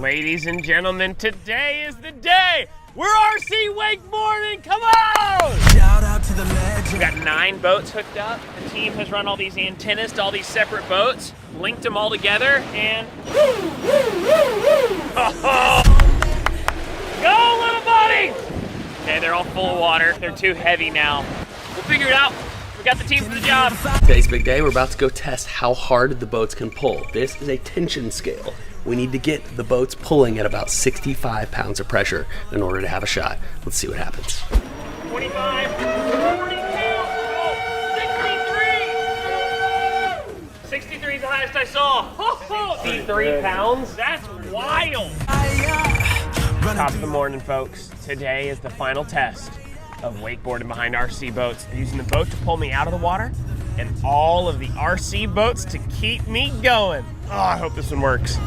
Ladies and gentlemen, today is the day. We're RC wakeboarding, come on! Shout out to the legend. We've got 9 boats hooked up. The team has run all these antennas to all these separate boats, linked them all together, and go, little buddy! Okay, they're all full of water. They're too heavy now. We'll figure it out. We got the team for the job. Today's big day. We're about to go test how hard the boats can pull. This is a tension scale. We need to get the boats pulling at about 65 pounds of pressure in order to have a shot. Let's see what happens. 25, 42, 63! 63 is the highest I saw. 63 pounds? That's wild. Top of the morning, folks. Today is the final test of wakeboarding behind RC boats. I'm using the boat to pull me out of the water and all of the RC boats to keep me going. Oh, I hope this one works.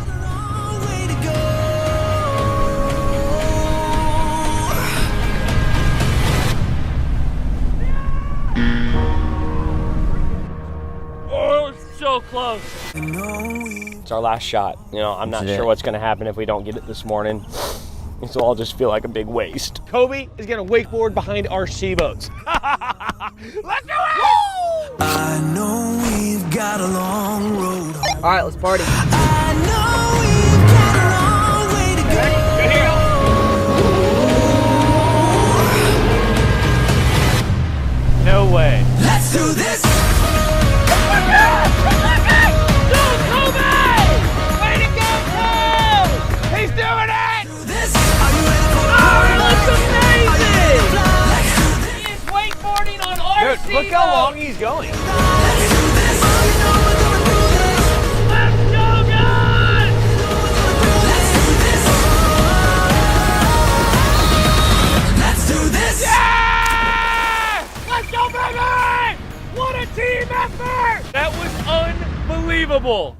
Oh, it's so close. It's our last shot. You know, I'm not sure what's gonna happen if we don't get it this morning. This will all just feel like a big waste. Kobe is gonna wakeboard behind RC boats. Let's do it! I know we've got a long road. All right, let's party. I know we've got a long way to go. Good, here you go. No way. Let's do this. Dude, look how long he's going. Let's do this. Let's go, guys! Let's do this. Let's do this. Yeah! Let's go, baby! What a team effort! That was unbelievable.